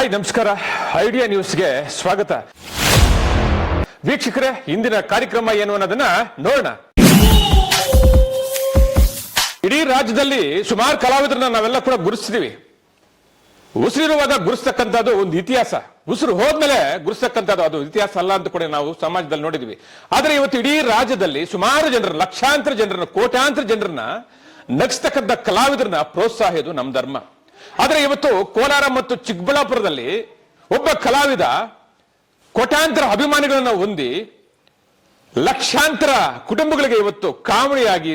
Hi ನಮಸ್ಕಾರ, idea ನ್ಯೂಸ್ಗೆ ಸ್ವಾಗತ. ವೀಕ್ಷಕರೇ, ಇಂದಿನ ಕಾರ್ಯಕ್ರಮ ಏನು ಅನ್ನೋದನ್ನ ನೋಡೋಣ. ಇಡೀ ರಾಜ್ಯದಲ್ಲಿ ಸುಮಾರು ಕಲಾವಿದರನ್ನ ನಾವೆಲ್ಲ ಕೂಡ ಗುರುತಿಸ್ತೀವಿ. ಉಸಿರಿರುವಾಗ ಗುರುಸ್ತಕ್ಕಂಥದ್ದು ಒಂದು ಇತಿಹಾಸ, ಉಸಿರು ಹೋದ್ಮೇಲೆ ಗುರುಸ್ತಕ್ಕಂಥದ್ದು ಅದು ಇತಿಹಾಸ ಅಲ್ಲ ಅಂತ ಕೂಡ ನಾವು ಸಮಾಜದಲ್ಲಿ ನೋಡಿದ್ವಿ. ಆದ್ರೆ ಇವತ್ತು ಇಡೀ ರಾಜ್ಯದಲ್ಲಿ ಸುಮಾರು ಜನರು, ಲಕ್ಷಾಂತರ ಜನರನ್ನ, ಕೋಟ್ಯಾಂತರ ಜನರನ್ನ ನಗಿಸ್ತಕ್ಕಂಥ ಕಲಾವಿದರನ್ನ ಪ್ರೋತ್ಸಾಹ ಇದು ನಮ್ಮ ಧರ್ಮ. ಆದ್ರೆ ಇವತ್ತು ಕೋಲಾರ ಮತ್ತು ಚಿಕ್ಕಬಳ್ಳಾಪುರದಲ್ಲಿ ಒಬ್ಬ ಕಲಾವಿದ ಕೋಟ್ಯಾಂತರ ಅಭಿಮಾನಿಗಳನ್ನ ಹೊಂದಿ ಲಕ್ಷಾಂತರ ಕುಟುಂಬಗಳಿಗೆ ಇವತ್ತು ಕಾಮಿಡಿಯಾಗಿ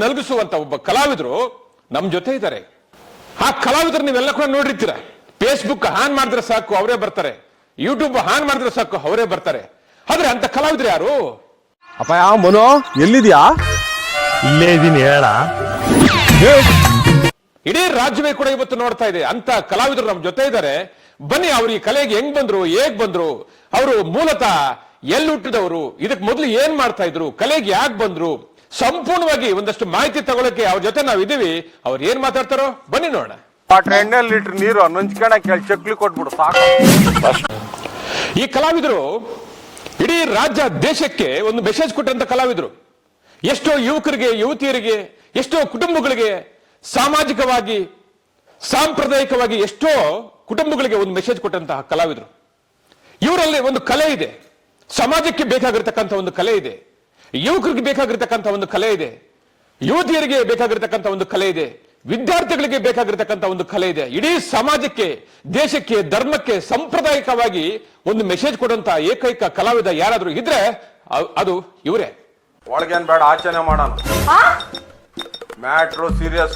ನಲ್ಗಿಸುವಂತ ಒಬ್ಬ ಕಲಾವಿದರು ನಮ್ಮ ಜೊತೆ ಇದ್ದಾರೆ. ಆ ಕಲಾವಿದರು ನೀವೆಲ್ಲ ಕೂಡ ನೋಡಿರ್ತೀರ. ಫೇಸ್ಬುಕ್ ಆನ್ ಮಾಡಿದ್ರೆ ಸಾಕು ಅವರೇ ಬರ್ತಾರೆ, ಯೂಟ್ಯೂಬ್ ಆನ್ ಮಾಡಿದ್ರೆ ಸಾಕು ಅವರೇ ಬರ್ತಾರೆ. ಆದ್ರೆ ಅಂತ ಕಲಾವಿದರು ಯಾರು? ಅಪ್ಪ ಯಾವ ಮನೋ, ಎಲ್ಲಿದ್ಯಾ? ಇಲ್ಲೇ ಇದೀನಿ, ಹೇಳ. ಇಡೀ ರಾಜ್ಯವೇ ಕೂಡ ಇವತ್ತು ನೋಡ್ತಾ ಇದೆ. ಅಂತ ಕಲಾವಿದರು ನಮ್ಮ ಜೊತೆ ಇದ್ದಾರೆ. ಬನ್ನಿ, ಅವರು ಈ ಕಲೆಗೆ ಹೆಂಗ್ ಬಂದ್ರು, ಹೇಗ್ ಬಂದ್ರು, ಅವರು ಮೂಲತಃ ಎಲ್ಲಿ ಹುಟ್ಟಿದವರು, ಇದಕ್ಕೆ ಮೊದಲು ಏನ್ ಮಾಡ್ತಾ ಇದ್ರು, ಕಲೆಗೆ ಯಾಕೆ ಬಂದ್ರು, ಸಂಪೂರ್ಣವಾಗಿ ಒಂದಷ್ಟು ಮಾಹಿತಿ ತಗೊಳಕ್ಕೆ ಅವ್ರ ಜೊತೆ ನಾವು ಇದೀವಿ. ಅವ್ರು ಏನ್ ಮಾತಾಡ್ತಾರೋ ಬನ್ನಿ ನೋಡೋಣ. 2 ಲೀಟರ್ ನೀರು ನಂಚ್ಕಣ ಚಕ್ಲಿ ಕೊಟ್ಬಿಡು ಸಾಕು. ಈ ಕಲಾವಿದರು ಇಡೀ ರಾಜ್ಯ ದೇಶಕ್ಕೆ ಒಂದು ಮೆಸೇಜ್ ಕೊಟ್ಟಂತ ಕಲಾವಿದರು. ಎಷ್ಟೋ ಯುವಕರಿಗೆ, ಯುವತಿಯರಿಗೆ, ಎಷ್ಟೋ ಕುಟುಂಬಗಳಿಗೆ ಸಾಮಾಜಿಕವಾಗಿ, ಸಾಂಪ್ರದಾಯಿಕವಾಗಿ ಎಷ್ಟೋ ಕುಟುಂಬಗಳಿಗೆ ಒಂದು ಮೆಸೇಜ್ ಕೊಟ್ಟಂತಹ ಕಲಾವಿದರು. ಇವರಲ್ಲಿ ಒಂದು ಕಲೆ ಇದೆ, ಸಮಾಜಕ್ಕೆ ಬೇಕಾಗಿರ್ತಕ್ಕಂಥ ಒಂದು ಕಲೆ ಇದೆ, ಯುವಕರಿಗೆ ಬೇಕಾಗಿರ್ತಕ್ಕಂಥ ಒಂದು ಕಲೆ ಇದೆ, ಯುವತಿಯರಿಗೆ ಬೇಕಾಗಿರ್ತಕ್ಕಂಥ ಒಂದು ಕಲೆ ಇದೆ, ವಿದ್ಯಾರ್ಥಿಗಳಿಗೆ ಬೇಕಾಗಿರ್ತಕ್ಕಂಥ ಒಂದು ಕಲೆ ಇದೆ. ಇಡೀ ಸಮಾಜಕ್ಕೆ, ದೇಶಕ್ಕೆ, ಧರ್ಮಕ್ಕೆ ಸಾಂಪ್ರದಾಯಿಕವಾಗಿ ಒಂದು ಮೆಸೇಜ್ ಕೊಡುವಂತಹ ಏಕೈಕ ಕಲಾವಿದ ಯಾರಾದ್ರೂ ಇದ್ರೆ ಅದು ಇವರೇ. ಒಳಗೇನ್ ಬೇಡ, ಆಚರಣೆ ಮಾಡೋಣ. Matter serious.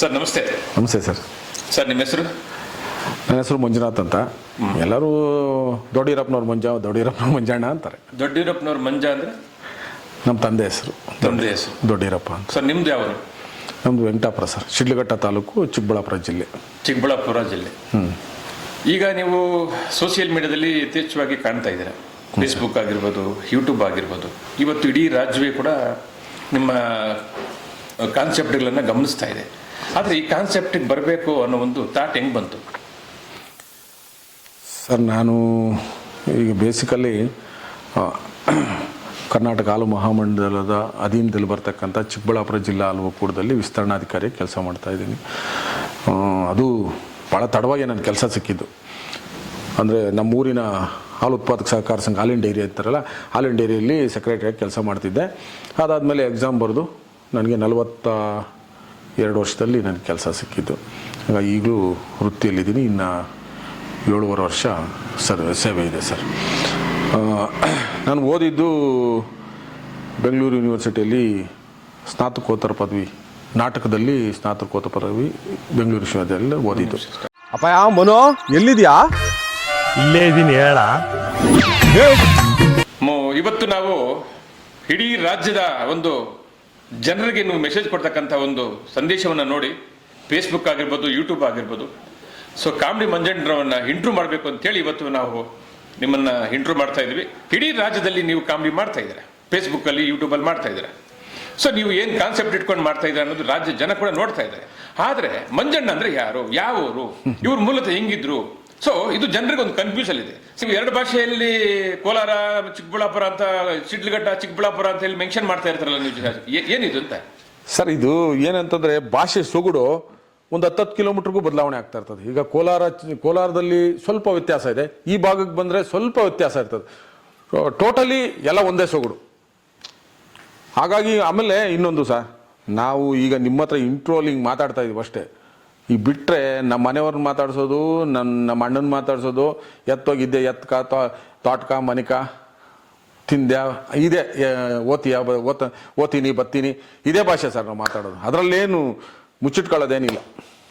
ಸರ್ ನಮಸ್ತೆ. ನಮಸ್ತೆ ಸರ್. ಸರ್ ನಿಮ್ಮ ಹೆಸರು? ನನ್ನ ಹೆಸರು ಮಂಜುನಾಥ್ ಅಂತ. ಎಲ್ಲರೂ ದೊಡ್ಡೀರಪ್ಪನವ್ರ ಮಂಜಣ್ಣ ಅಂತಾರೆ. ದೊಡ್ಡೀರಪ್ಪನವ್ರ ಮಂಜ ಅಂದ್ರೆ ನಮ್ಮ ತಂದೆ ಹೆಸರು. ದೊಡ್ಡೀರಪ್ಪ ಅಂತ. ಸರ್ ನಿಮ್ದು ಯಾವರು? ನಮ್ದು ವೆಂಕಟಾಪುರ ಸರ್, ಶಿಡ್ಲಘಟ್ಟ ತಾಲೂಕು, ಚಿಕ್ಕಬಳ್ಳಾಪುರ ಜಿಲ್ಲೆ. ಚಿಕ್ಕಬಳ್ಳಾಪುರ ಜಿಲ್ಲೆ. ಈಗ ನೀವು ಸೋಷಿಯಲ್ ಮೀಡಿಯಾದಲ್ಲಿ ಯಥೇಚ್ಛವಾಗಿ ಕಾಣ್ತಾ ಇದ್ದೀರಾ. ಫೇಸ್ಬುಕ್ ಆಗಿರ್ಬೋದು, ಯೂಟ್ಯೂಬ್ ಆಗಿರ್ಬೋದು. ಇವತ್ತು ಇಡೀ ರಾಜ್ಯವೇ ಕೂಡ ನಿಮ್ಮ ಕಾನ್ಸೆಪ್ಟ್ಗಳನ್ನು ಗಮನಿಸ್ತಾ ಇದೆ. ಆದರೆ ಈ ಕಾನ್ಸೆಪ್ಟಿಗೆ ಬರಬೇಕು ಅನ್ನೋ ಒಂದು ಥಾಟ್ ಹೆಂಗೆ ಬಂತು? ಸರ್, ನಾನು ಈಗ ಬೇಸಿಕಲಿ ಕರ್ನಾಟಕ ಹಾಲು ಮಹಾಮಂಡಲದ ಅಧೀನದಲ್ಲಿ ಬರ್ತಕ್ಕಂಥ ಚಿಕ್ಕಬಳ್ಳಾಪುರ ಜಿಲ್ಲಾ ಹಾಲು ಒಕ್ಕೂಟದಲ್ಲಿ ವಿಸ್ತರಣಾಧಿಕಾರಿ ಕೆಲಸ ಮಾಡ್ತಾ ಇದ್ದೀನಿ. ಅದು ಭಾಳ ತಡವಾಗಿ ನನ್ನ ಕೆಲಸ ಸಿಕ್ಕಿದ್ದು. ಅಂದರೆ ನಮ್ಮೂರಿನ ಹಾಲು ಉತ್ಪಾದಕ ಸಹಕಾರ ಸಂಘ, ಹಾಲಿನ ಡೈರಿ ಇರ್ತಾರಲ್ಲ, ಹಾಲಿನ ಡೈರಿಯಲ್ಲಿ ಸೆಕ್ರೆಟರಿಯಾಗಿ ಕೆಲಸ ಮಾಡ್ತಿದ್ದೆ. ಅದಾದಮೇಲೆ ಎಕ್ಸಾಮ್ ಬರೆದು ನನಗೆ 42 ವರ್ಷದಲ್ಲಿ ನನಗೆ ಕೆಲಸ ಸಿಕ್ಕಿದ್ದು. ಈಗಲೂ ವೃತ್ತಿಯಲ್ಲಿದ್ದೀನಿ. ಇನ್ನು 7.5 ವರ್ಷ ಸೇವೆ ಇದೆ ಸರ್. ನಾನು ಓದಿದ್ದು ಬೆಂಗಳೂರು ಯೂನಿವರ್ಸಿಟಿಯಲ್ಲಿ ಸ್ನಾತಕೋತ್ತರ ಪದವಿ, ನಾಟಕದಲ್ಲಿ ಸ್ನಾತಕೋತ್ತರ ಪದವಿ ಬೆಂಗಳೂರು ವಿಶ್ವವಿದ್ಯಾಲಯದಲ್ಲಿ ಓದಿದ್ದು. ಅಪ್ಪ ಯಾವ ಮನೋ, ಎಲ್ಲಿದ್ಯಾ? ಇಲ್ಲೇ ಇದೀನಿ, ಹೇಳ. ಇವತ್ತು ನಾವು ಇಡೀ ರಾಜ್ಯದ ಒಂದು ಜನರಿಗೆ ನೀವು ಮೆಸೇಜ್ ಕೊಡ್ತಕ್ಕಂಥ ಒಂದು ಸಂದೇಶವನ್ನು ನೋಡಿ, ಫೇಸ್ಬುಕ್ ಆಗಿರ್ಬೋದು, ಯೂಟ್ಯೂಬ್ ಆಗಿರ್ಬೋದು. ಸೊ ಕಾಮಿಡಿ ಮಂಜಣ್ಣರವನ್ನ ಇಂಟ್ರೂ ಮಾಡಬೇಕು ಅಂತೇಳಿ ಇವತ್ತು ನಾವು ನಿಮ್ಮನ್ನ ಇಂಟ್ರೂ ಮಾಡ್ತಾ ಇದ್ವಿ. ಇಡೀ ರಾಜ್ಯದಲ್ಲಿ ನೀವು ಕಾಮಿಡಿ ಮಾಡ್ತಾ ಇದ್ದೀರಾ, ಫೇಸ್ಬುಕ್ಕಲ್ಲಿ, ಯೂಟ್ಯೂಬಲ್ಲಿ ಮಾಡ್ತಾ ಇದ್ದೀರಾ. ಸೊ ನೀವು ಏನು ಕಾನ್ಸೆಪ್ಟ್ ಇಟ್ಕೊಂಡು ಮಾಡ್ತಾ ಇದ್ದೀರಾ ಅನ್ನೋದು ರಾಜ್ಯ ಜನ ಕೂಡ ನೋಡ್ತಾ ಇದ್ದಾರೆ. ಆದರೆ ಮಂಜಣ್ಣ ಅಂದ್ರೆ ಯಾರು, ಯಾವೂರು, ಇವ್ರ ಮೂಲತಃ ಹೆಂಗಿದ್ರು? ಸೊ ಇದು ಜನರಿಗೆ ಒಂದು ಕನ್ಫ್ಯೂಷನ್ ಇದೆ. ನೀವು 2 ಭಾಷೆಯಲ್ಲಿ ಕೋಲಾರ, ಚಿಕ್ಕಬಳ್ಳಾಪುರ ಅಂತ, ಶಿಡ್ಲಘಟ್ಟ, ಚಿಕ್ಕಬಳ್ಳಾಪುರ ಅಂತ ಹೇಳಿ ಮೆನ್ಷನ್ ಮಾಡ್ತಾ ಇರ್ತಾರಲ್ಲ ನೀವು, ಏನಿದು ಅಂತ? ಸರ್, ಇದು ಏನಂತಂದರೆ ಭಾಷೆ ಸೊಗಡು ಒಂದು 10 ಕಿಲೋಮೀಟ್ರಿಗೂ ಬದಲಾವಣೆ ಆಗ್ತಾ ಇರ್ತದೆ. ಈಗ ಕೋಲಾರದಲ್ಲಿ ಸ್ವಲ್ಪ ವ್ಯತ್ಯಾಸ ಇದೆ, ಈ ಭಾಗಕ್ಕೆ ಬಂದರೆ ಸ್ವಲ್ಪ ವ್ಯತ್ಯಾಸ ಇರ್ತದೆ. ಟೋಟಲಿ ಎಲ್ಲ ಒಂದೇ ಸೊಗಡು. ಹಾಗಾಗಿ ಆಮೇಲೆ ಇನ್ನೊಂದು ಸರ್, ನಾವು ಈಗ ನಿಮ್ಮ ಹತ್ರ ಇಂಟ್ರೋಲ್ ಹಿಂಗೆ ಮಾತಾಡ್ತಾ ಇದೀವಿ ಅಷ್ಟೇ. ಈ ಬಿಟ್ಟರೆ ನಮ್ಮ ಮನೆಯವ್ರನ್ನ ಮಾತಾಡ್ಸೋದು, ನಮ್ಮ ಅಣ್ಣನ ಮಾತಾಡ್ಸೋದು, ಎತ್ತೋಗಿದ್ದೆ, ಎತ್ಕ, ತೋಟಕ, ಮನಿಕ, ತಿಂದ್ಯಾ, ಇದೇ ಓದ್ತೀನಿ, ಬತ್ತೀನಿ, ಇದೇ ಭಾಷೆ ಸರ್ ನಾವು ಮಾತಾಡೋದು. ಅದರಲ್ಲೇನು ಮುಚ್ಚಿಟ್ಕೊಳ್ಳೋದೇನಿಲ್ಲ.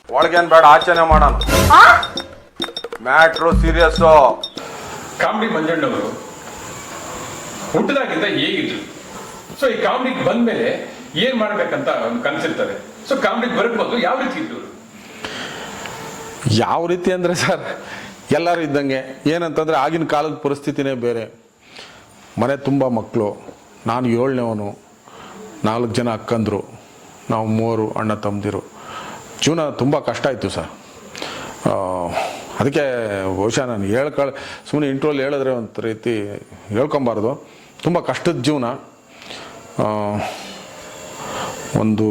ಒಳಗೇನ್ ಬೇಡ, ಆಚರಣೆ ಮಾಡೋಣ. Matter serious. ಕಾಮಿಡಿ ಮಂಜಣ್ಣವರು ಹುಟ್ಟಿದಾಗಿಂದ ಹೇಗಿದ್ರು? ಸೊ ಈ ಕಾಮಿಡಿಗೆ ಬಂದ್ಮೇಲೆ ಏನ್ ಮಾಡ್ಬೇಕಂತ ಒಂದು ಕನ್ಸಿರ್ತದೆ. ಸೊ ಕಾಮಿಡಿಗೆ ಬರಬಹುದು ಯಾವ ರೀತಿ ಇದ್ರು? ಯಾವ ರೀತಿ ಅಂದರೆ ಸರ್, ಎಲ್ಲರೂ ಇದ್ದಂಗೆ. ಏನಂತಂದರೆ ಆಗಿನ ಕಾಲದ ಪರಿಸ್ಥಿತಿನೇ ಬೇರೆ. ಮನೆ ತುಂಬ ಮಕ್ಕಳು, ನಾನು 7ನೇವನು, 4 ಜನ ಅಕ್ಕಂದರು, ನಾವು 3 ಅಣ್ಣ ತಮ್ಮದಿರು. ಜೀವನ ತುಂಬ ಕಷ್ಟ ಇತ್ತು ಸರ್. ಅದಕ್ಕೆ ಬಹುಶಃ ನಾನು ಸುಮ್ಮನೆ ಇಂಟ್ರೋಲ್ಲಿ ಹೇಳಿದ್ರೆ ಒಂದು ರೀತಿ ಹೇಳ್ಕೊಬಾರ್ದು. ತುಂಬ ಕಷ್ಟದ ಜೀವನ. ಒಂದು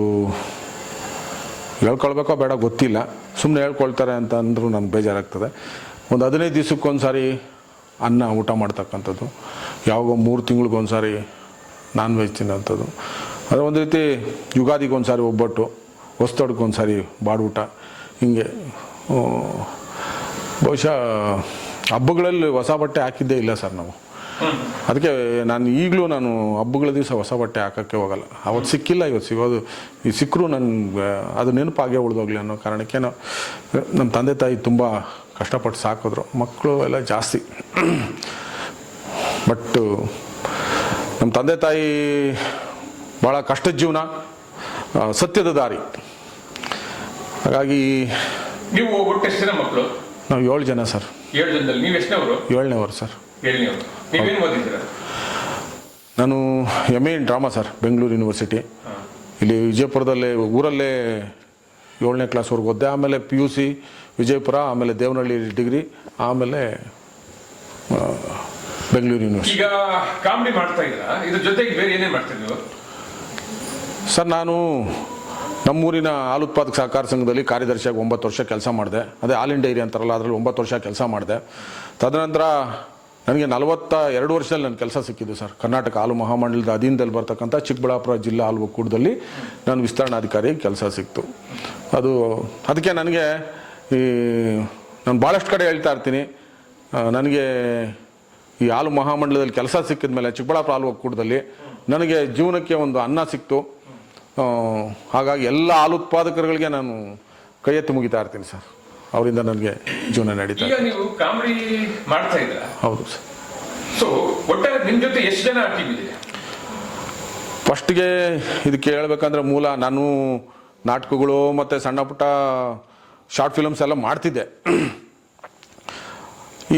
ಹೇಳ್ಕೊಳ್ಬೇಕೋ ಬೇಡ ಗೊತ್ತಿಲ್ಲ, ಸುಮ್ಮನೆ ಹೇಳ್ಕೊಳ್ತಾರೆ ಅಂತ ಅಂದರೂ ನನಗೆ ಬೇಜಾರಾಗ್ತದೆ. ಒಂದು 15 ದಿವಸಕ್ಕೊಂದು ಸಾರಿ ಅನ್ನ ಊಟ ಮಾಡ್ತಕ್ಕಂಥದ್ದು, ಯಾವಾಗ 3 ತಿಂಗಳಿಗೊಂದು ಸಾರಿ ನಾನ್ ವೆಜ್ ತಿನ್ನೋಂಥದ್ದು, ಅದು ಒಂದು ರೀತಿ ಯುಗಾದಿಗೊಂದು ಸಾರಿ ಒಬ್ಬಟ್ಟು, ಹೊಸ್ತೊಡಕ್ಕೊಂದು ಸಾರಿ ಬಾಡೂಟ, ಹೀಗೆ. ಬಹುಶಃ ಹಬ್ಬಗಳಲ್ಲಿ ಹೊಸ ಬಟ್ಟೆ ಹಾಕಿದ್ದೇ ಇಲ್ಲ ಸರ್ ನಾವು. ಅದಕ್ಕೆ ಈಗಲೂ ನಾನು ಹಬ್ಬಗಳ ದಿವಸ ಹೊಸ ಬಟ್ಟೆ ಹಾಕೋಕ್ಕೆ ಹೋಗಲ್ಲ. ಅವತ್ತು ಸಿಕ್ಕಿಲ್ಲ, ಇವತ್ತು ಸಿಗೋದು, ಈ ಸಿಕ್ಕರೂ ನನಗೆ ಅದು ನೆನಪಾಗೇ ಉಳಿದೋಗ್ಲಿ ಅನ್ನೋ ಕಾರಣಕ್ಕೆ ನಮ್ಮ ತಂದೆ ತಾಯಿ ತುಂಬ ಕಷ್ಟಪಟ್ಟು ಸಾಕಿದ್ರು. ಮಕ್ಕಳು ಎಲ್ಲ ಜಾಸ್ತಿ. ಬಟ್ ನಮ್ಮ ತಂದೆ ತಾಯಿ ಭಾಳ ಕಷ್ಟದ ಜೀವನ, ಸತ್ಯದ ದಾರಿ. ಹಾಗಾಗಿ ನೀವು ಒಟ್ಟು ಎಷ್ಟು ಜನ ಮಕ್ಕಳು? ನಾವು 7 ಜನ ಸರ್. 7 ಜನದಲ್ಲಿ ನೀವು ಎಷ್ಟನೇವರು? 7ನೇವರು ಸರ್. 7ನೇವರು. ನೀವೇನು ಓದಿದ್ದೀರಾ? ನಾನು MA ಇನ್ ಡ್ರಾಮಾ ಸರ್, ಬೆಂಗಳೂರು ಯೂನಿವರ್ಸಿಟಿ. ಇಲ್ಲಿ ವಿಜಯಪುರದಲ್ಲೇ ಊರಲ್ಲೇ 7ನೇ ಕ್ಲಾಸ್ವರೆಗೂ ಓದಿದೆ. ಆಮೇಲೆ PUC ವಿಜಯಪುರ, ಆಮೇಲೆ ದೇವನಹಳ್ಳಿ ಡಿಗ್ರಿ, ಆಮೇಲೆ ಬೆಂಗಳೂರು ಯೂನಿವರ್ಸಿಟಿ. ಈಗ ಕಾಮಿಡಿ ಮಾಡ್ತಾ ಇದ್ದೀರಾ, ಇದ್ರ ಜೊತೆಗೆ ಬೇರೆ ಏನೇನು ಮಾಡ್ತೀರಿ ನೀವು? ಸರ್, ನಾನು ನಮ್ಮೂರಿನ ಹಾಲು ಉತ್ಪಾದಕ ಸಹಕಾರ ಸಂಘದಲ್ಲಿ ಕಾರ್ಯದರ್ಶಿಯಾಗಿ 9 ವರ್ಷ ಕೆಲಸ ಮಾಡಿದೆ. ಅದೇ ಹಾಲಿನ ಡೈರಿ ಅಂತಾರಲ್ಲ, ಅದರಲ್ಲಿ 9 ವರ್ಷ ಕೆಲಸ ಮಾಡಿದೆ. ತದನಂತರ ನನಗೆ 42 ವರ್ಷದಲ್ಲಿ ನನ್ನ ಕೆಲಸ ಸಿಕ್ಕಿದ್ದು ಸರ್. ಕರ್ನಾಟಕ ಹಾಲು ಮಹಾಮಂಡಲದ ಅಧೀನದಲ್ಲಿ ಬರ್ತಕ್ಕಂಥ ಚಿಕ್ಕಬಳ್ಳಾಪುರ ಜಿಲ್ಲಾ ಹಾಲು ಒಕ್ಕೂಟದಲ್ಲಿ ನಾನು ವಿಸ್ತರಣಾಧಿಕಾರಿ ಕೆಲಸ ಸಿಕ್ತು. ಅದಕ್ಕೆ ನನಗೆ ನಾನು ಭಾಳಷ್ಟು ಕಡೆ ಹೇಳ್ತಾ ಇರ್ತೀನಿ, ನನಗೆ ಈ ಹಾಲು ಮಹಾಮಂಡಲದಲ್ಲಿ ಕೆಲಸ ಸಿಕ್ಕಿದ ಮೇಲೆ ಚಿಕ್ಕಬಳ್ಳಾಪುರ ಹಾಲು ಒಕ್ಕೂಟದಲ್ಲಿ ನನಗೆ ಜೀವನಕ್ಕೆ ಒಂದು ಅನ್ನ ಸಿಕ್ತು. ಹಾಗಾಗಿ ಎಲ್ಲ ಹಾಲು ಉತ್ಪಾದಕರುಗಳಿಗೆ ನಾನು ಕೈ ಎತ್ತಿ ಮುಗಿತಾ ಇರ್ತೀನಿ ಸರ್. ಅವರಿಂದ ನನಗೆ ಜೀವನ ನಡೀತಾ. ಈಗ ನೀವು ಕಾಮಿಡಿ ಮಾಡ್ತಾ ಇದ್ದೀರಾ? ಹೌದು ಸರ್. ಸೊ ಒಟ್ಟಾರೆ ನಿಮ್ಮ ಜೊತೆ ಎಷ್ಟು ಜನ ಟೀಮ್ ಇದೆ? ಫಸ್ಟ್ಗೆ ಇದಕ್ಕೆ ಹೇಳ್ಬೇಕಂದ್ರೆ ಮೂಲ ನಾನು ನಾಟಕಗಳು ಮತ್ತು ಸಣ್ಣ ಪುಟ್ಟ ಶಾರ್ಟ್ ಫಿಲಮ್ಸ್ ಎಲ್ಲ ಮಾಡ್ತಿದ್ದೆ.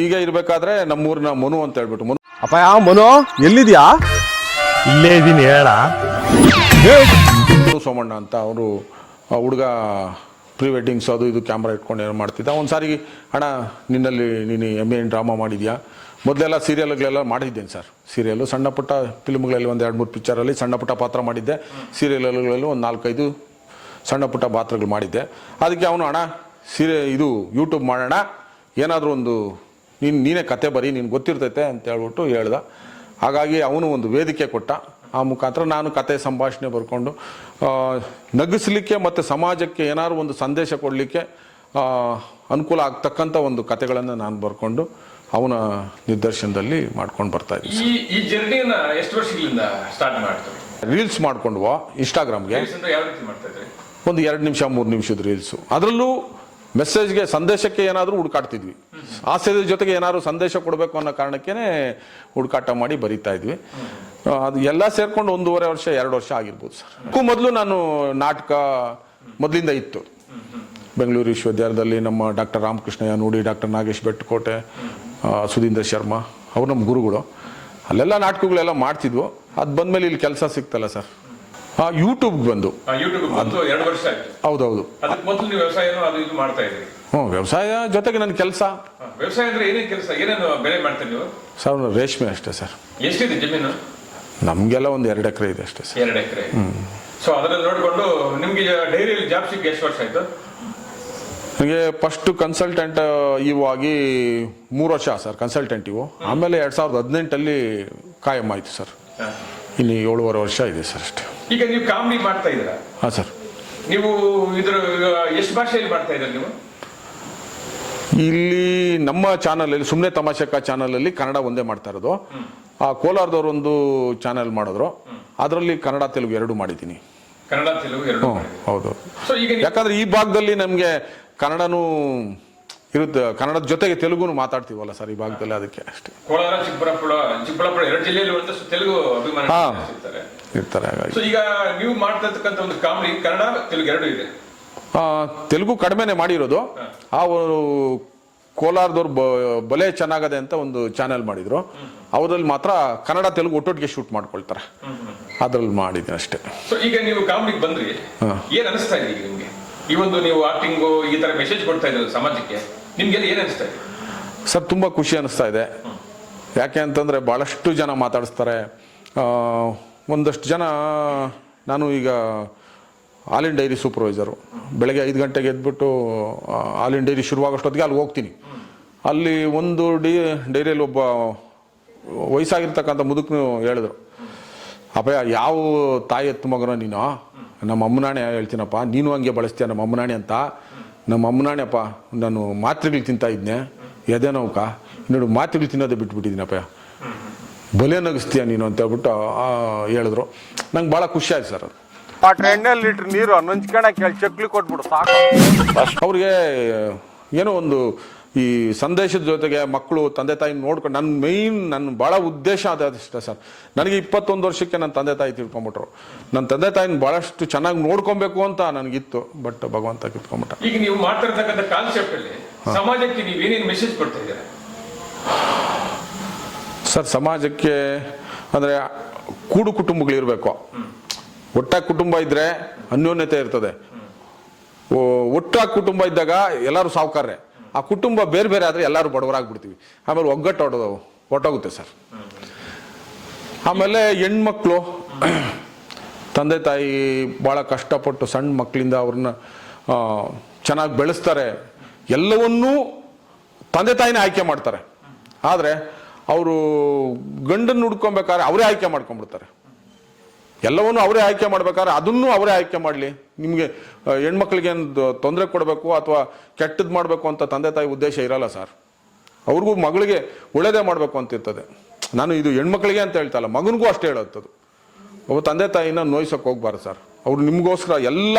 ಈಗ ಇರಬೇಕಾದ್ರೆ ನಮ್ಮೂರಿನ ಮನು ಅಂತ ಹೇಳ್ಬಿಟ್ಟು, ಅಪ್ಪ ಯಾವ ಮನು ಎಲ್ಲಿದ್ಯಾ? ಇಲ್ಲೇ ಇದೀನಿ ಹೇಳ. ಸೋಮಣ್ಣ ಅಂತ ಅವರು ಹುಡುಗ ಪ್ರೀ ವೆಡ್ಡಿಂಗ್ಸ್ ಅದು ಇದು ಕ್ಯಾಮ್ರಾ ಇಟ್ಕೊಂಡು ಏನೋ ಮಾಡ್ತಿದ್ದ. ಒಂದು ಸಾರಿ ಅಣ್ಣ ನೀನು MA ಇನ್ ಡ್ರಾಮಾ ಮಾಡಿದ್ಯಾ? ಮೊದಲೆಲ್ಲ ಸೀರಿಯಲ್ಗಳೆಲ್ಲ ಮಾಡಿದ್ದೇನೆ ಸರ್. ಸೀರಿಯಲ್ಲು ಸಣ್ಣ ಪುಟ್ಟ ಫಿಲ್ಮ್ಗಳಲ್ಲಿ ಒಂದು 2-3 ಪಿಕ್ಚರಲ್ಲಿ ಸಣ್ಣ ಪುಟ್ಟ ಪಾತ್ರ ಮಾಡಿದ್ದೆ. ಸೀರಿಯಲ್ಗಳಲ್ಲಿ ಒಂದು 4-5 ಸಣ್ಣ ಪುಟ್ಟ ಪಾತ್ರಗಳು ಮಾಡಿದ್ದೆ. ಅದಕ್ಕೆ ಅವನು ಅಣ್ಣ ಇದು ಯೂಟ್ಯೂಬ್ ಮಾಡೋಣ, ಏನಾದರೂ ಒಂದು ನೀನೇ ಕತೆ ಬರೀ, ನೀನು ಗೊತ್ತಿರ್ತೈತೆ ಅಂತ ಹೇಳ್ಬಿಟ್ಟು ಹೇಳ್ದ. ಹಾಗಾಗಿ ಅವನು ಒಂದು ವೇದಿಕೆ ಕೊಟ್ಟ. ಆ ಮುಖಾಂತರ ನಾನು ಕತೆ ಸಂಭಾಷಣೆ ಬರ್ಕೊಂಡು ನಗಿಸ್ಲಿಕ್ಕೆ ಮತ್ತು ಸಮಾಜಕ್ಕೆ ಏನಾದ್ರು ಒಂದು ಸಂದೇಶ ಕೊಡಲಿಕ್ಕೆ ಅನುಕೂಲ ಆಗ್ತಕ್ಕಂಥ ಒಂದು ಕತೆಗಳನ್ನು ನಾನು ಬರ್ಕೊಂಡು ಅವನ ನಿರ್ದೇಶನದಲ್ಲಿ ಮಾಡ್ಕೊಂಡು ಬರ್ತಾ ಇದ್ದೀನಿ. ಈ ಜರ್ನಿನ ಎಷ್ಟು ವರ್ಷಗಳಿಂದ ಸ್ಟಾರ್ಟ್ ಮಾಡ್ತಾರೆ? ರೀಲ್ಸ್ ಮಾಡ್ಕೊಂಡ್ವೋ ಇನ್ಸ್ಟಾಗ್ರಾಮ್ಗೆ. ಯಾವ ರೀತಿ ಮಾಡ್ತಾ ಇದ್ರಿ? ಒಂದು 2 ನಿಮಿಷ 3 ನಿಮಿಷದ ರೀಲ್ಸು. ಅದರಲ್ಲೂ ಮೆಸೇಜ್ಗೆ, ಸಂದೇಶಕ್ಕೆ ಏನಾದರೂ ಹುಡುಕಾಡ್ತಿದ್ವಿ. ಹಾಸ್ಯದ ಜೊತೆಗೆ ಏನಾದ್ರು ಸಂದೇಶ ಕೊಡಬೇಕು ಅನ್ನೋ ಕಾರಣಕ್ಕೇ ಹುಡುಕಾಟ ಮಾಡಿ ಬರೀತಾ ಇದ್ವಿ. ಅದು ಎಲ್ಲ ಸೇರ್ಕೊಂಡು 1.5 ವರ್ಷ 2 ವರ್ಷ ಆಗಿರ್ಬೋದು ಸರ್. ಮೊದಲು ನಾನು ನಾಟಕ ಮೊದಲಿಂದ ಇತ್ತು. ಬೆಂಗಳೂರು ವಿಶ್ವವಿದ್ಯಾಲಯದಲ್ಲಿ ನಮ್ಮ ಡಾಕ್ಟರ್ ರಾಮಕೃಷ್ಣಯ್ಯ ನೋಡಿ, ಡಾಕ್ಟರ್ ನಾಗೇಶ್ ಬೆಟ್ಟಕೋಟೆ, ಸುಧೀಂದ್ರ ಶರ್ಮಾ ಅವ್ರು ನಮ್ಮ ಗುರುಗಳು. ಅಲ್ಲೆಲ್ಲ ನಾಟಕಗಳೆಲ್ಲ ಮಾಡ್ತಿದ್ವು. ಅದು ಬಂದಮೇಲೆ ಇಲ್ಲಿ ಕೆಲಸ ಸಿಕ್ತಲ್ಲ ಸರ್, ಯೂಟ್ಯೂಬ್ಗೆ ಬಂದು. ಯೂಟ್ಯೂಬ್ 2 ವರ್ಷ ಆಯ್ತು. ಹೌದೌದು. ಅದಕ್ಕೆ ಮೊದಲು ನೀವು ವ್ಯವಸಾಯನೂ ಅದು ಇದು ಮಾಡ್ತಾ ಇದ್ರಿ? ವ್ಯವಸಾಯ ಜೊತೆಗೆ ನನ್ನ ಕೆಲಸ. ವ್ಯವಸಾಯ ಅಂದ್ರೆ ಏನೇನು ಕೆಲಸ, ಏನೇನು ಬೆಳೆ ಮಾಡ್ತೀರಿ ನೀವು? ಸರ್ ರೇಷ್ಮೆ ಅಷ್ಟೇ ಸರ್. ಎಷ್ಟಿದೆ ಜಮೀನು? ನಮಗೆಲ್ಲ ಒಂದು 2 ಎಕರೆ ಇದೆ ಅಷ್ಟೇ ಸರ್. 2 ಎಕರೆ. ಸೊ ಅದರಲ್ಲಿ ನೋಡಿಕೊಂಡು ನಿಮ್ಗೆ ಡೈರಿಯಲ್ಲಿ ಜಾಬ್ ಸಿಕ್ಕಿ ಎಷ್ಟು ವರ್ಷ ಆಯ್ತು? ನನಗೆ ಫಸ್ಟ್ ಕನ್ಸಲ್ಟೆಂಟ್ ಇವು ಆಗಿ 3 ವರ್ಷ ಸರ್, ಕನ್ಸಲ್ಟೆಂಟ್ ಇವು. ಆಮೇಲೆ 2018ಅಲ್ಲಿ ಕಾಯಂ ಆಯ್ತು ಸರ್. ಇನ್ನು 7.5 ವರ್ಷ ಇದೆ ಸರ್ ಅಷ್ಟೇ. ಈಗ ನೀವು ಕಾಮಿಡಿ ಮಾಡ್ತಾ ಇದ್ದೀರಾ? ಹಾಂ ಸರ್. ನೀವು ಇದ್ರ ಎಷ್ಟು ಭಾಷೆಯಲ್ಲಿ ಮಾಡ್ತಾ ಇದ್ದೀರಾ ನೀವು? ಇಲ್ಲಿ ನಮ್ಮ ಚಾನಲಲ್ಲಿ ಸುಮ್ಮನೆ ತಮಾಷೆಕ ಚಾನಲಲ್ಲಿ ಕನ್ನಡ ಒಂದೇ ಮಾಡ್ತಾ ಇರೋದು. ಆ ಕೋಲಾರದವ್ರು ಒಂದು ಚಾನಲ್ ಮಾಡಿದ್ರು, ಅದರಲ್ಲಿ ಕನ್ನಡ ತೆಲುಗು 2 ಮಾಡಿದ್ದೀನಿ. ಕನ್ನಡ ತೆಲುಗು 2? ಹೌದು. ಯಾಕಂದ್ರೆ ಈ ಭಾಗದಲ್ಲಿ ನಮಗೆ ಕನ್ನಡನೂ ಇರುತ್ತೆ, ಕನ್ನಡದ ಜೊತೆಗೆ ತೆಲುಗುನು ಮಾತಾಡ್ತೀವಲ್ಲ ಸರ್ ಈ ಭಾಗದಲ್ಲಿ, ಅದಕ್ಕೆ ಅಷ್ಟೇ. ಕೋಲಾರ, ಚಿಕ್ಕಬಳ್ಳಾಪುರ 2 ಜಿಲ್ಲೆಯಲ್ಲಿ ಒಂದಷ್ಟು ತೆಲುಗು ಅಭಿಮಾನಿ ಇರ್ತಾರೆ. ಹಾಗಾಗಿ ಈಗ ನೀವು ಮಾಡ್ತಾ ಇರ್ತಕ್ಕಂಥ ಒಂದು ಕಾಮಿಡಿ ಕನ್ನಡ ತೆಲುಗು 2 ಇದೆ. ತೆಲುಗು ಕಡಿಮೆನೆ ಮಾಡಿರೋದು. ಅವರು ಕೋಲಾರದವ್ರು ಬಲೆ ಚೆನ್ನಾಗದೆ ಅಂತ ಒಂದು ಚಾನೆಲ್ ಮಾಡಿದ್ರು, ಅವರಲ್ಲಿ ಮಾತ್ರ ಕನ್ನಡ ತೆಲುಗು ಒಟ್ಟೊಟ್ಟಿಗೆ ಶೂಟ್ ಮಾಡ್ಕೊಳ್ತಾರೆ, ಅದ್ರಲ್ಲಿ ಮಾಡಿದ್ದೀನಿ ಅಷ್ಟೇ. ಸೊ ಈಗ ನೀವು ಕಾಮಿಡಿಗೆ ಬಂದ್ರಿ, ಏನ್ ಅನಿಸ್ತಾ ಇದೆ ಈಗ ನಿಮ್ಗೆ? ಈ ಒಂದು ನೀವು ಆಕ್ಟಿಂಗು ಈ ತರ ಮೆಸೇಜ್ ಕೊಡ್ತಾ ಇದ್ರು ಸಮಾಜಕ್ಕೆ, ನಿಮ್ಗೆಲ್ಲ ಏನ್ ಅನಿಸ್ತಾ ಇದೆ? ಸರ್ ತುಂಬ ಖುಷಿ ಅನ್ನಿಸ್ತಾ ಇದೆ. ಯಾಕೆ ಅಂತಂದರೆ ಭಾಳಷ್ಟು ಜನ ಮಾತಾಡಿಸ್ತಾರೆ. ಒಂದಷ್ಟು ಜನ, ನಾನು ಈಗ ಹಾಲಿನ ಡೈರಿ ಸೂಪರ್ವೈಸರು, ಬೆಳಗ್ಗೆ 5 ಗಂಟೆಗೆ ಎದ್ಬಿಟ್ಟು ಹಾಲಿನ ಡೈರಿ ಶುರುವಾಗೋಷ್ಟೊತ್ತಿಗೆ ಅಲ್ಲಿ ಹೋಗ್ತೀನಿ. ಅಲ್ಲಿ ಒಂದು ಡೈರಿಯಲ್ಲಿ ಒಬ್ಬ ವಯಸ್ಸಾಗಿರ್ತಕ್ಕಂಥ ಮುದುಕನು ಹೇಳಿದ್ರು, ಅಪ್ಪಯ್ಯ ಯಾವ ತಾಯಿ ಎತ್ತು ಮಗನೋ ನೀನು, ನಮ್ಮ ಅಮ್ಮನಾಣೆ ಹೇಳ್ತೀನಪ್ಪ, ನೀನು ಹಂಗೆ ಬಳಸ್ತೀಯ ನಮ್ಮ ಅಮ್ಮನಾಣೆ ಅಂತ. ನಮ್ಮ ಅಮ್ಮನಾಣೆಪ್ಪ, ನಾನು ಮಾತ್ರೆಗಳು ತಿಂತಾ ಇದ್ನೆ, ಎದೆ ನೋವುಕ, ನೋಡು ಮಾತ್ರೆಗಳು ತಿನ್ನೋದೇ ಬಿಟ್ಬಿಟ್ಟಿದ್ದೀನಪ್ಪಯ್ಯ, ಬಲೆ ನಗಿಸ್ತೀಯ ನೀನು ಅಂತ ಹೇಳ್ಬಿಟ್ಟು ಹೇಳಿದ್ರು. ನಂಗೆ ಭಾಳ ಖುಷಿ ಆಯ್ತು ಸರ್. ಅದು ಆ ಎಣ್ಣೆಲ್ಲಿ ಲೀಟ್ರ್ ನೀರು ನಂಚ್ಕೊಳಕ್ಕೆ ಹೇಳಿ ಚಕ್ಲಿ ಕೊಟ್ಬಿಡು ಸಾಕು. ಅವ್ರಿಗೆ ಏನೋ ಒಂದು ಈ ಸಂದೇಶದ ಜೊತೆಗೆ ಮಕ್ಕಳು ತಂದೆ ತಾಯಿ ನೋಡ್ಕೊಂಡು, ನನ್ನ ಭಾಳ ಉದ್ದೇಶ ಅದಿಷ್ಟ ಸರ್. ನನಗೆ 21 ವರ್ಷಕ್ಕೆ ನನ್ನ ತಂದೆ ತಾಯಿ ತಿಳ್ಕೊಂಬಿಟ್ರು. ನನ್ನ ತಂದೆ ತಾಯಿನ ಭಾಳಷ್ಟು ಚೆನ್ನಾಗಿ ನೋಡ್ಕೊಬೇಕು ಅಂತ ನನಗಿತ್ತು, ಬಟ್ ಭಗವಂತ ಕಿತ್ಕೊಂಬಿಟ್ಟ. ಈಗ ನೀವು ಮಾಡ್ತಿರ್ತಕ್ಕಂಥ ಕಾನ್ಸೆಪ್ಟ್ ಅಲ್ಲಿ ಸಮಾಜಕ್ಕೆ ನೀವು ಏನೇನು ಮೆಸೇಜ್ ಕೊಡ್ತಾ ಇದ್ದೀರಾ ಸರ್? ಸಮಾಜಕ್ಕೆ ಅಂದರೆ ಕೂಡು ಕುಟುಂಬಗಳಿರಬೇಕು. ಒಟ್ಟಾಗಿ ಕುಟುಂಬ ಇದ್ದರೆ ಅನ್ಯೋನ್ಯತೆ ಇರ್ತದೆ. ಒಟ್ಟಾಗಿ ಕುಟುಂಬ ಇದ್ದಾಗ ಎಲ್ಲರೂ ಸಾವುಕಾರ್ರೆ. ಆ ಕುಟುಂಬ ಬೇರೆ ಬೇರೆ ಆದರೆ ಎಲ್ಲರೂ ಬಡವರಾಗ್ಬಿಡ್ತೀವಿ. ಆಮೇಲೆ ಒಗ್ಗಟ್ಟು ಹೊಟ್ಟೋಗುತ್ತೆ ಸರ್. ಆಮೇಲೆ ಹೆಣ್ಮಕ್ಳು ತಂದೆ ತಾಯಿ ಭಾಳ ಕಷ್ಟಪಟ್ಟು ಸಣ್ಣ ಮಕ್ಕಳಿಂದ ಅವ್ರನ್ನ ಚೆನ್ನಾಗಿ ಬೆಳೆಸ್ತಾರೆ. ಎಲ್ಲವನ್ನೂ ತಂದೆ ತಾಯಿನೇ ಆಯ್ಕೆ ಮಾಡ್ತಾರೆ. ಆದರೆ ಅವರು ಗಂಡನ್ನು ಹುಡ್ಕೊಬೇಕಾದ್ರೆ ಅವರೇ ಆಯ್ಕೆ ಮಾಡ್ಕೊಂಡ್ಬಿಡ್ತಾರೆ. ಎಲ್ಲವನ್ನೂ ಅವರೇ ಆಯ್ಕೆ ಮಾಡ್ಬೇಕಾದ್ರೆ ಅದನ್ನು ಅವರೇ ಆಯ್ಕೆ ಮಾಡಲಿ. ನಿಮಗೆ ಹೆಣ್ಮಕ್ಳಿಗೆ ಏನು ತೊಂದರೆ ಕೊಡಬೇಕು ಅಥವಾ ಕೆಟ್ಟದ್ದು ಮಾಡಬೇಕು ಅಂತ ತಂದೆ ತಾಯಿ ಉದ್ದೇಶ ಇರಲ್ಲ ಸರ್. ಅವ್ರಿಗೂ ಮಗಳಿಗೆ ಒಳ್ಳೇದೇ ಮಾಡಬೇಕು ಅಂತ ಇರ್ತದೆ. ನಾನು ಇದು ಹೆಣ್ಮಕ್ಳಿಗೆ ಅಂತ ಹೇಳ್ತಾ ಇಲ್ಲ, ಮಗನಿಗೂ ಅಷ್ಟೇ ಹೇಳೋದು. ಒಬ್ಬ ತಂದೆ ತಾಯಿನ ನೋಯ್ಸೋಕೆ ಹೋಗ್ಬಾರ್ದು ಸರ್. ಅವ್ರು ನಿಮಗೋಸ್ಕರ ಎಲ್ಲ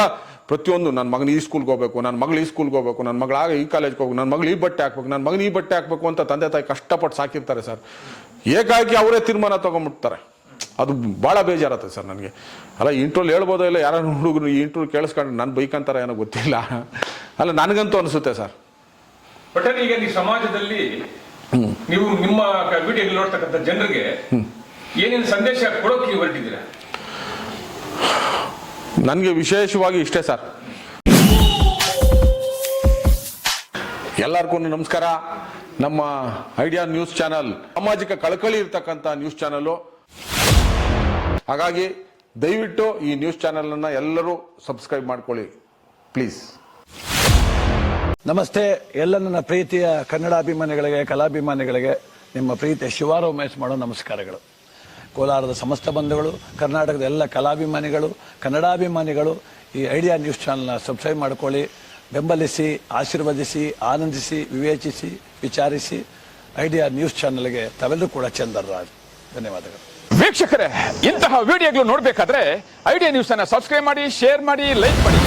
ಪ್ರತಿಯೊಂದು, ನನ್ನ ಮಗನ ಈ ಸ್ಕೂಲ್ಗೆ ಹೋಗ್ಬೇಕು, ನನ್ನ ಮಗಳು ಈ ಸ್ಕೂಲ್ಗೆ ಹೋಗ್ಬೇಕು, ನನ್ನ ಮಗಳಾಗ ಈ ಕಾಲೇಜ್ಗೆ ಹೋಗ್ಬೇಕು, ನನ್ನ ಮಗಳು ಈ ಬಟ್ಟೆ ಹಾಕ್ಬೇಕು, ನನ್ನ ಮಗನ ಈ ಬಟ್ಟೆ ಹಾಕ್ಬೇಕು ಅಂತ ತಂದೆ ತಾಯಿ ಕಷ್ಟಪಟ್ಟು ಸಾಕಿರ್ತಾರೆ ಸರ್. ಏಕಾಏಕಿ ಅವರೇ ತೀರ್ಮಾನ ತೊಗೊಂಡ್ಬಿಡ್ತಾರೆ. ಅದು ಭಾಳ ಬೇಜಾರತ್ತೆ ಸರ್ ನನಗೆ. ಅಲ್ಲ, ಇಂಟ್ರೋಲ್ ಹೇಳ್ಬೋದೋ ಇಲ್ಲ, ಯಾರು ಹುಡುಗರು ಈ ಇಂಟ್ರೋಲ್ ಕೇಳಿಸ್ಕೊಂಡು ನನ್ನ ಬೈಕಂತಾರೆ ಏನೋ ಗೊತ್ತಿಲ್ಲ. ಅಲ್ಲ, ನನಗಂತೂ ಅನಿಸುತ್ತೆ ಸರ್. ಬಟ್ ಈಗ ನೀವು ಸಮಾಜದಲ್ಲಿ ನೀವು ನಿಮ್ಮ ವಿಡಿಯೋ ನೋಡ್ತಕ್ಕಂಥ ಜನರಿಗೆ ಏನೇನು ಸಂದೇಶ ಕೊಡೋಕೆ ನೀವು ಹೊರಟಿದ್ದೀರಾ? ನನಗೆ ವಿಶೇಷವಾಗಿ ಇಷ್ಟೇ ಸರ್. ಎಲ್ಲರಿಗೂ ನಮಸ್ಕಾರ. ನಮ್ಮ ಐಡಿಯಾ ನ್ಯೂಸ್ ಚಾನಲ್ ಸಾಮಾಜಿಕ ಕಳಕಳಿ ಇರ್ತಕ್ಕಂಥ ನ್ಯೂಸ್ ಚಾನಲ್ಲು. ಹಾಗಾಗಿ ದಯವಿಟ್ಟು ಈ ನ್ಯೂಸ್ ಚಾನಲನ್ನು ಎಲ್ಲರೂ ಸಬ್ಸ್ಕ್ರೈಬ್ ಮಾಡ್ಕೊಳ್ಳಿ ಪ್ಲೀಸ್. ನಮಸ್ತೆ ಎಲ್ಲ ನನ್ನ ಪ್ರೀತಿಯ ಕನ್ನಡಾಭಿಮಾನಿಗಳಿಗೆ, ಕಲಾಭಿಮಾನಿಗಳಿಗೆ ನಿಮ್ಮ ಪ್ರೀತಿಯ ಶಿವಾರ ಉಮೇಶ್ ಮಾಡೋ ನಮಸ್ಕಾರಗಳು. ಕೋಲಾರದ ಸಮಸ್ತ ಬಂಧುಗಳು, ಕರ್ನಾಟಕದ ಎಲ್ಲ ಕಲಾಭಿಮಾನಿಗಳು, ಕನ್ನಡಾಭಿಮಾನಿಗಳು ಈ ಐಡಿಯಾ ನ್ಯೂಸ್ ಚಾನಲ್ನ ಸಬ್ಸ್ಕ್ರೈಬ್ ಮಾಡ್ಕೊಳ್ಳಿ, ಬೆಂಬಲಿಸಿ, ಆಶೀರ್ವದಿಸಿ, ಆನಂದಿಸಿ, ವಿವೇಚಿಸಿ, ವಿಚಾರಿಸಿ. ಐಡಿಯಾ ನ್ಯೂಸ್ ಚಾನಲ್ಗೆ ತಾವೆಲ್ಲರೂ ಕೂಡ ಚಂದರ್ರಾಜ್. ಧನ್ಯವಾದಗಳು. ವೀಕ್ಷಕರೇ, ಇಂತಹ ವಿಡಿಯೋಗಳು ನೋಡಬೇಕಾದ್ರೆ ಐಡಿಯಾ ನ್ಯೂಸ್ ಅನ್ನು ಸಬ್ಸ್ಕ್ರೈಬ್ ಮಾಡಿ, ಶೇರ್ ಮಾಡಿ, ಲೈಕ್ ಮಾಡಿ.